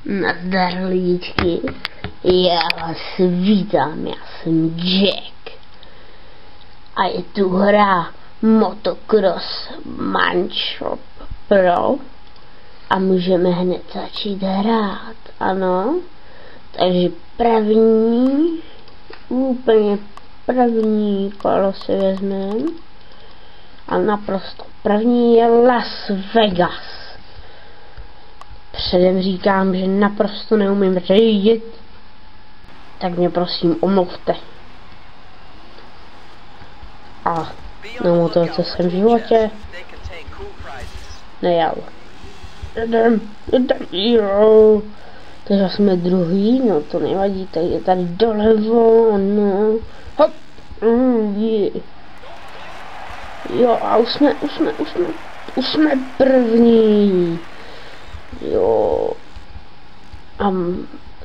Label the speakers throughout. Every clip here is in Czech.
Speaker 1: Nazdar lidičky, já vás vítám, já jsem Jack a je tu hra Motocross Manshop Pro a můžeme hned začít hrát, ano, takže úplně první kolo si vezmeme a naprosto první je Las Vegas. Předem říkám, že naprosto neumím řídit, tak mě prosím omluvte. A na motorce jsem v životě nejel. Jedem, jo. Takže jsme druhý, no to nevadí, tak je tady dolevo, no. Hop, yeah. Jo, a už jsme první. Jo. A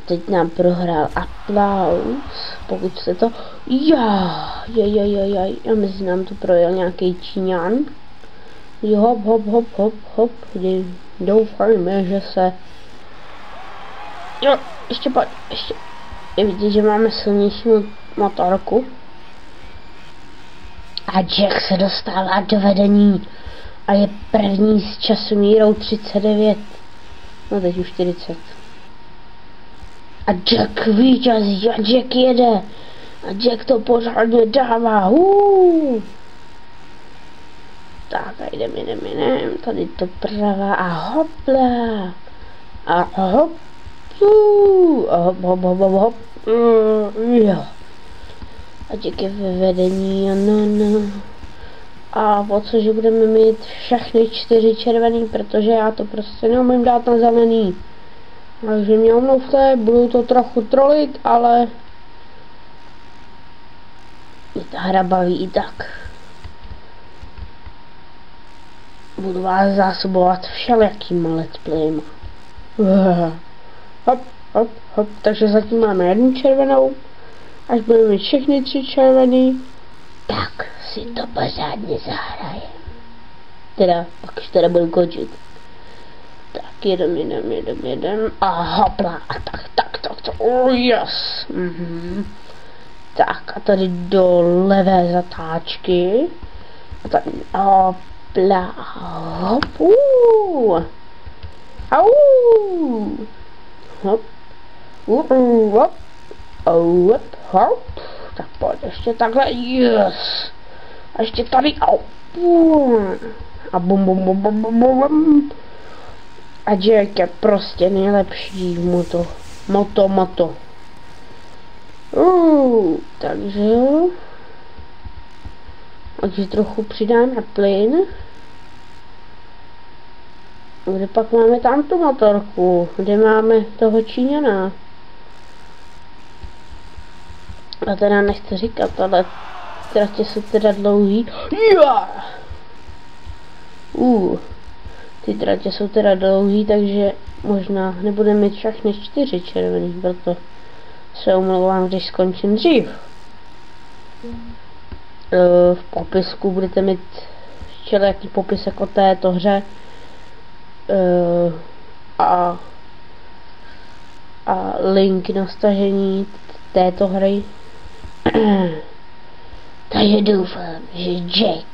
Speaker 1: teď nám prohrál aplaus, pokud jste to... Já mezi nám tu projel nějaký Číňan. Jo, hop, doufajme, že se... Jo, ještě pojď, ještě. Je vidět, že máme silnější motorku. A Jack se dostává do vedení a je první s časomírou 39. No teď už 40. A Jack vítězí a Jack jede. A Jack to pořádně dává. Tak a jdem. Tady to pravá a hopla. A hop. A hop. Jo. A Jack je ve vedení. No. A o cože budeme mít všechny 4 červený, protože já to prostě neumím dát na zelený. Takže mě omluvte, budu to trochu trolit, ale mě ta hra baví i tak. Budu vás zásobovat všelijakýma let's playma. Hop, takže zatím máme 1 červenou. Až budeme mít všechny 3 červený, tak si to pořádně zahrajem. Teda, pak už teda budu končit. Tak jedem. A hopla. A tak. Oh yes. Tak a tady do levé zatáčky. A tady hopla. Hop. Au. Hop. Hop. Tak pojď, ještě takhle, yes. A ještě tady, a bum. A Jack je prostě nejlepší v moto. Takže trochu přidáme plyn. Kde pak máme tam tu motorku? Kde máme toho Číňana? A teda nechci říkat, ale tratě jsou teda dlouhý. Ty tratě jsou teda dlouhý, takže možná nebudeme mít všechny 4 červený, proto se omlouvám, když skončím dřív. V popisku budete mít všelijaký popisek o této hře. A link na stažení této hry. Takže doufám, že Jack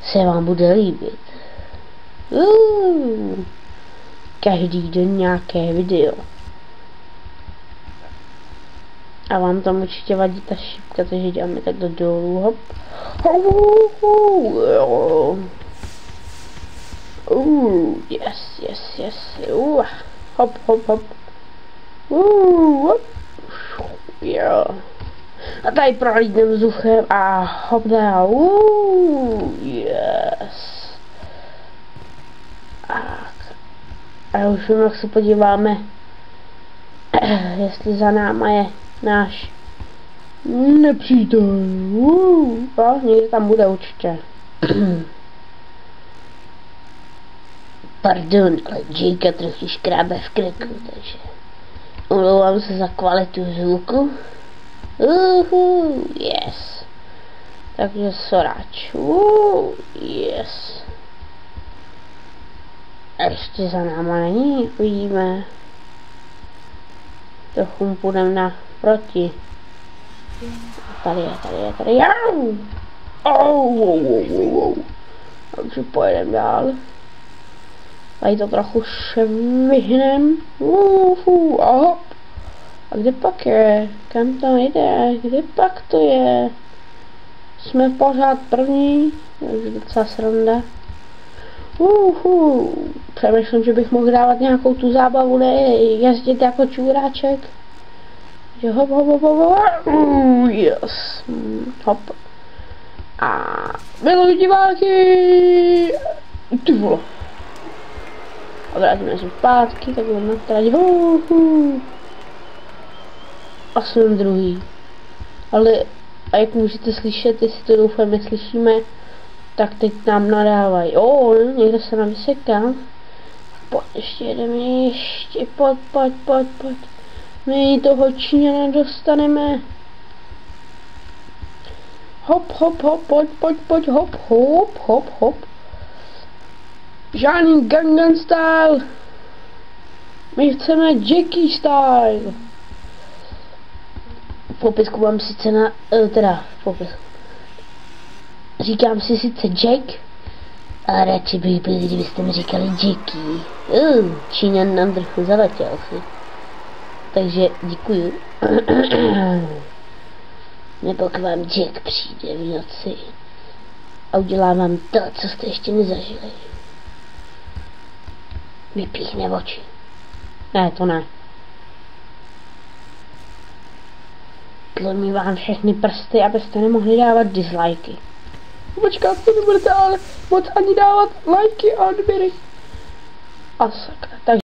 Speaker 1: se vám bude líbit. Každý den nějaké video. A vám tam určitě vadí ta šipka, takže děláme takhle dolů, hop. Yes. Hop. Jo. A tady prolítnem vzduchem a hop dál. Yes. A už jak se podíváme, jestli za náma je náš nepřítel. A někde tam bude určitě. Pardon, ale Jacka trochu škrábe v krku, takže omlouvám se za kvalitu zvuku. Yes. Takže soráč. Yes. A ještě za náma není, uvidíme. Trochu půjdem na proti. Tady je. Takže pojedeme dál. Tady to trochu švihnem. A hop. A kde pak je? Kam to jde? Kde pak to je? Jsme pořád první, takže docela sranda. Přemýšlím, že bych mohl dávat nějakou tu zábavu, ne jezdit jako čůráček. Že hop. Yes. Hop. A miluji diváky. Ty vole. A vrátíme se zpátky, tak budeme natrať. A jsem druhý. Ale a jak můžete slyšet, jestli to doufám neslyšíme, tak teď nám nadávají. Někde se nám vysekám. Pojď, ještě jedeme, pojď. My toho Číňana dostaneme. Hop, pojď, hop. Žádný Gangnam style. My chceme Jackie style. V popisku mám sice říkám si sice Jack, a radši bych byl, kdybyste mi říkali Jackie. Číňan nám trochu zaletěl si. Takže děkuju. Nebo k vám Jack přijde v noci a udělá vám to, co jste ještě nezažili. Vypíchne oči. Ne, to ne. Tlumí vám všechny prsty, abyste nemohli dávat dislikey. Počkat, to nebudete ale moc ani dávat lajky a odběry. A sakra, takže